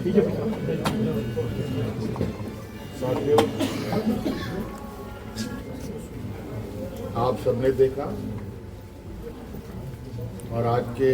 साथियों, आप सबने देखा और आज के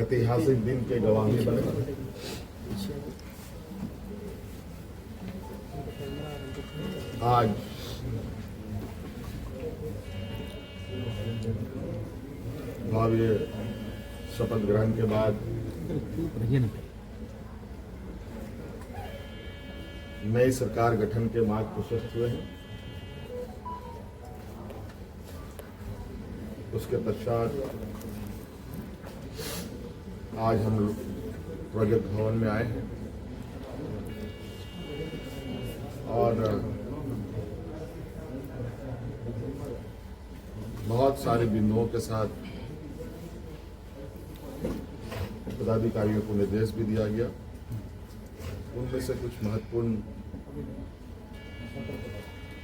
ऐतिहासिक दिन के गवाही बने। आज भव्य शपथ ग्रहण के बाद नई सरकार गठन के मार्ग प्रशस्त हुए हैं। उसके पश्चात आज हम लोग प्रोजेक्ट भवन में आए हैं और बहुत सारे बिंदुओं के साथ पदाधिकारियों को निर्देश भी दिया गया। उनमें से कुछ महत्वपूर्ण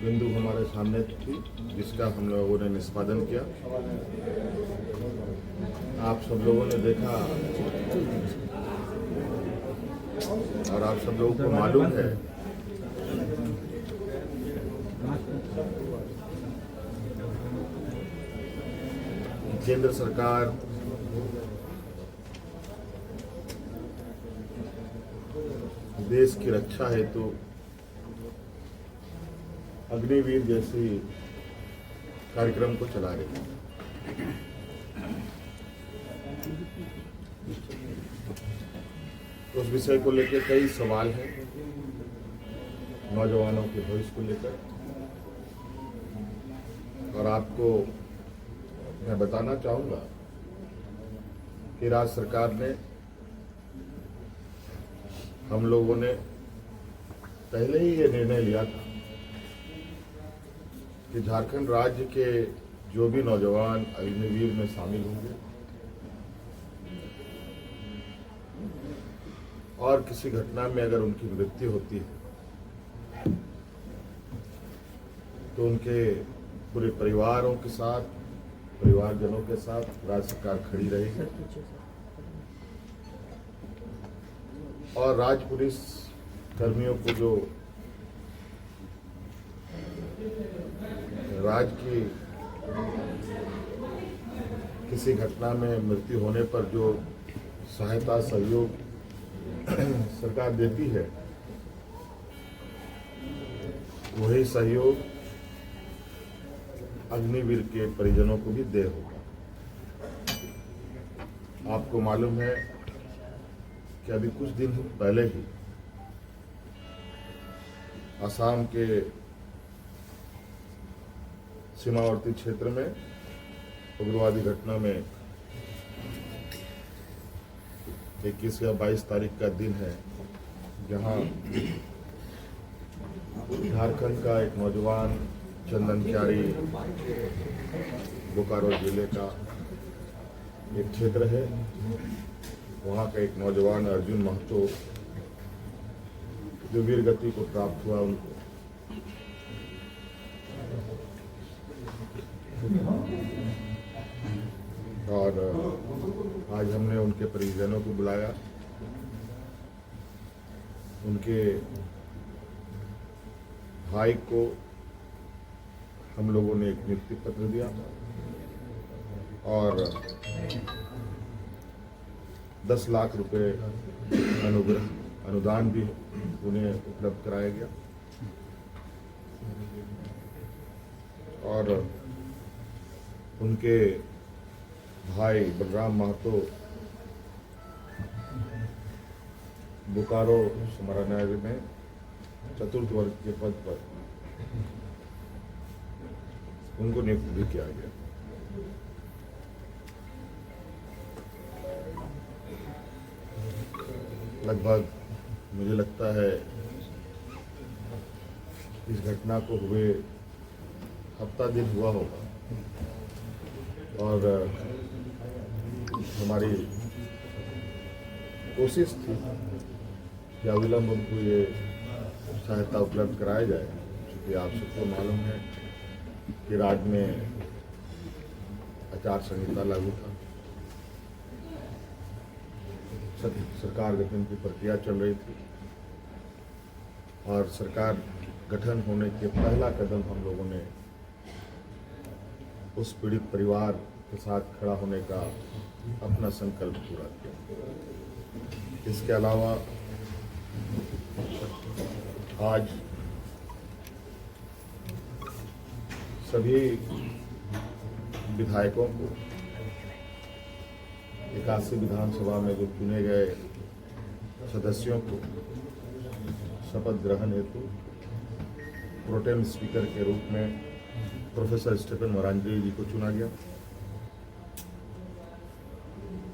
बिंदु हमारे सामने थी, जिसका हम लोगों ने निष्पादन किया। आप सब लोगों ने देखा और आप सब लोगों को मालूम है कि केंद्र सरकार देश की रक्षा हेतु अग्निवीर जैसी कार्यक्रम को चला रही है। उस विषय को लेकर कई सवाल हैं नौजवानों के भविष्य को लेकर, और आपको मैं बताना चाहूंगा कि राज्य सरकार ने, हम लोगों ने पहले ही ये निर्णय लिया था कि झारखंड राज्य के जो भी नौजवान अग्निवीर में शामिल होंगे और किसी घटना में अगर उनकी मृत्यु होती है तो उनके पूरे परिवारों के साथ, परिवारजनों के साथ राज्य सरकार खड़ी रहेगी और राज्य पुलिस कर्मियों को जो राज्य की किसी घटना में मृत्यु होने पर जो सहायता सहयोग सरकार देती है, वही सहयोग अग्निवीर के परिजनों को भी दे होगा। आपको मालूम है कि अभी कुछ दिन पहले ही असम के सीमावर्ती क्षेत्र में उग्रवादी घटना में 21 या 22 तारीख का दिन है, जहां झारखंड का एक नौजवान चंदन क्यारी, बोकारो जिले का एक क्षेत्र है, वहाँ का एक नौजवान अर्जुन महतो जो वीर गति को प्राप्त हुआ, उनको और आज हमने उनके परिजनों को बुलाया। उनके भाई को हम लोगों ने एक नियुक्ति पत्र दिया और 10 लाख रुपए अनुदान भी उन्हें उपलब्ध कराया गया और उनके भाई बलराम महतो बोकारो समाहरणालय में चतुर्थ वर्ग के पद पर उनको नियुक्त भी किया गया। लगभग मुझे लगता है इस घटना को हुए हफ्ता दिन हुआ होगा और हमारी कोशिश थी कि अविलंब उनको ये सहायता उपलब्ध कराया जाए, क्योंकि आप सबको मालूम है कि राज्य में आचार संहिता लागू था। सरकार गठन की प्रक्रिया चल रही थी और सरकार गठन होने के पहला कदम हम लोगों ने उस पीड़ित परिवार के साथ खड़ा होने का अपना संकल्प पूरा किया। इसके अलावा आज सभी विधायकों को 81 विधानसभा में जो चुने गए सदस्यों को शपथ ग्रहण हेतु प्रोटेम स्पीकर के रूप में प्रोफेसर स्टीफन मरांडी जी को चुना गया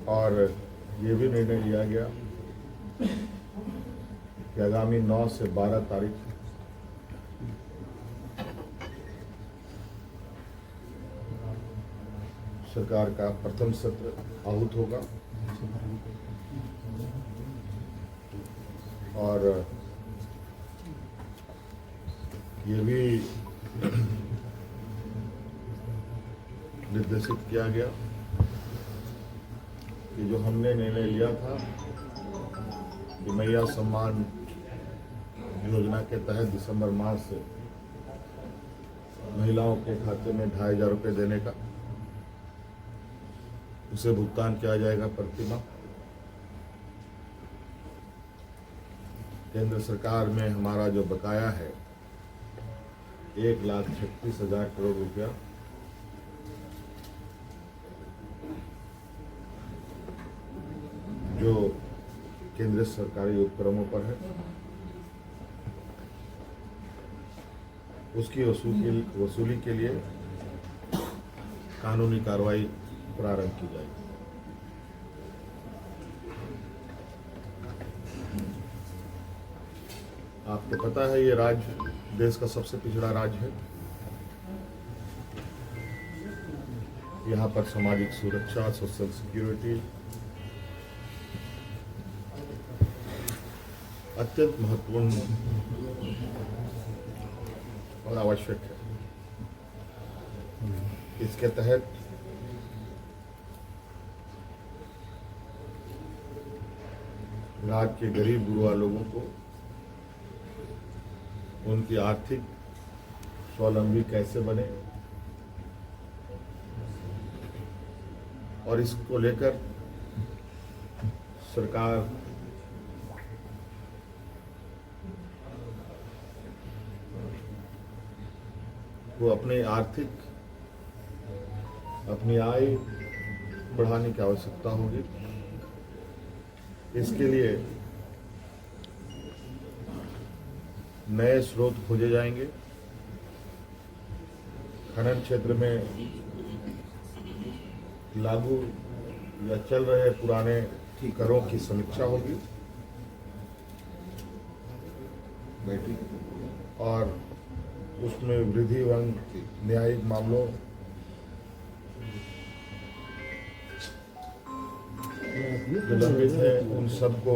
और ये भी निर्णय लिया गया कि आगामी 9 से 12 तारीख सरकार का प्रथम सत्र आहूत होगा और ये भी निर्देशित किया गया कि जो हमने निर्णय लिया था कि मैया सम्मान योजना के तहत दिसंबर माह से महिलाओं के खाते में 2,500 रुपये देने का, उसे भुगतान किया जाएगा प्रति माह। केंद्र सरकार में हमारा जो बकाया है 1,36,000 करोड़ रुपया, जो केंद्रीय सरकारी उपक्रमों पर है, उसकी वसूली के लिए कानूनी कार्रवाई प्रारंभ की जाएगी। आपको पता है ये राज्य देश का सबसे पिछड़ा राज्य है। यहाँ पर सामाजिक सुरक्षा, सोशल सिक्योरिटी अत्यंत महत्वपूर्ण और आवश्यक है। इसके तहत राज्य के गरीब गुरबा लोगों को उनकी आर्थिक स्वावलंबी कैसे बने और इसको लेकर सरकार को अपनी आय बढ़ाने की आवश्यकता होगी। इसके लिए नए स्रोत खोजे जाएंगे। खनन क्षेत्र में लागू या चल रहे पुराने करों की समीक्षा होगी और उसमें वृद्धि एवं न्यायिक मामलों जो लंबित है उन सबको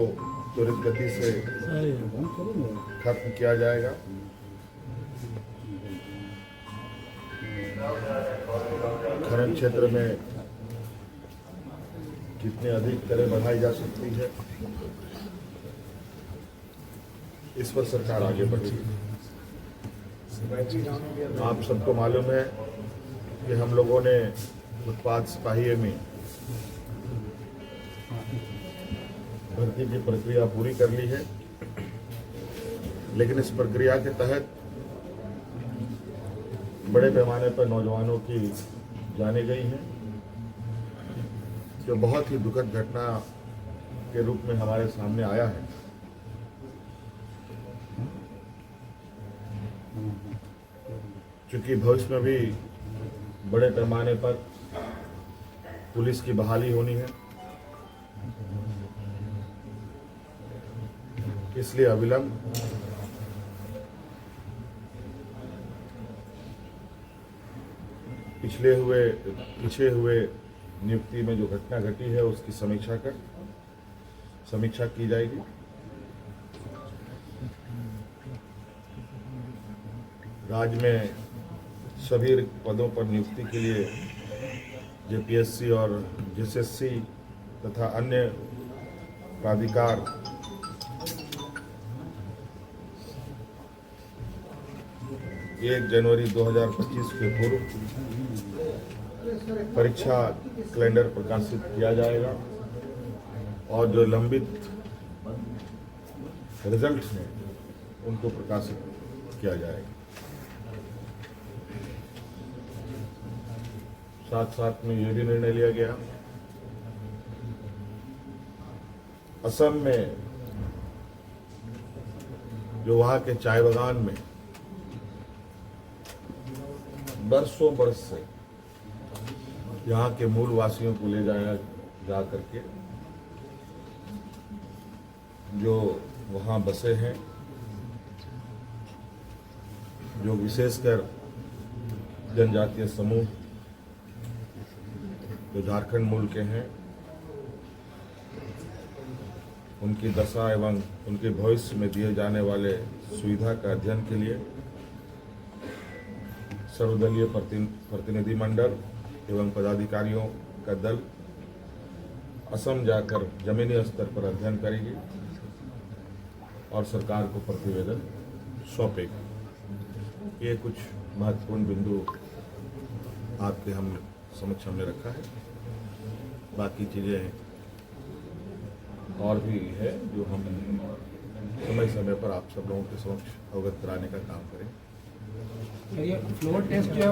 त्वरित गति से खत्म किया जाएगा। खनन क्षेत्र में कितने अधिक दरें बढ़ाई जा सकती है, इस पर सरकार आगे बढ़ेगी। आप सबको मालूम है कि हम लोगों ने उत्पाद सिपाही में भर्ती की प्रक्रिया पूरी कर ली है, लेकिन इस प्रक्रिया के तहत बड़े पैमाने पर नौजवानों की जाने गई हैं, जो बहुत ही दुखद घटना के रूप में हमारे सामने आया है। क्योंकि भविष्य में भी बड़े पैमाने पर पुलिस की बहाली होनी है, इसलिए अविलंब पीछे हुए नियुक्ति में जो घटना घटी है उसकी समीक्षा की जाएगी। राज्य में सभी पदों पर नियुक्ति के लिए जेपीएससी और जेएसएससी तथा अन्य प्राधिकार एक जनवरी 2025 के पूर्व परीक्षा कैलेंडर प्रकाशित किया जाएगा और जो लंबित रिजल्ट्स हैं उनको प्रकाशित किया जाएगा। साथ साथ में ये भी निर्णय लिया गया, असम में जो वहाँ के चाय बागान में बरसों बरस से यहाँ के मूल वासियों को ले जाया जा करके जो वहाँ बसे हैं, जो विशेषकर जनजातीय समूह जो झारखंड मूल के हैं, उनकी दशा एवं उनके भविष्य में दिए जाने वाले सुविधा का अध्ययन के लिए सर्वदलीय प्रतिनिधि मंडल एवं पदाधिकारियों का दल असम जाकर जमीनी स्तर पर अध्ययन करेगी और सरकार को प्रतिवेदन सौंपेगी। ये कुछ महत्वपूर्ण बिंदु आपके हम समक्ष हमने रखा है। बाकी चीज़ें और भी है जो हम समय समय पर आप सब लोगों के समक्ष अवगत कराने का काम करें। ये फ्लोर टेस्ट जो है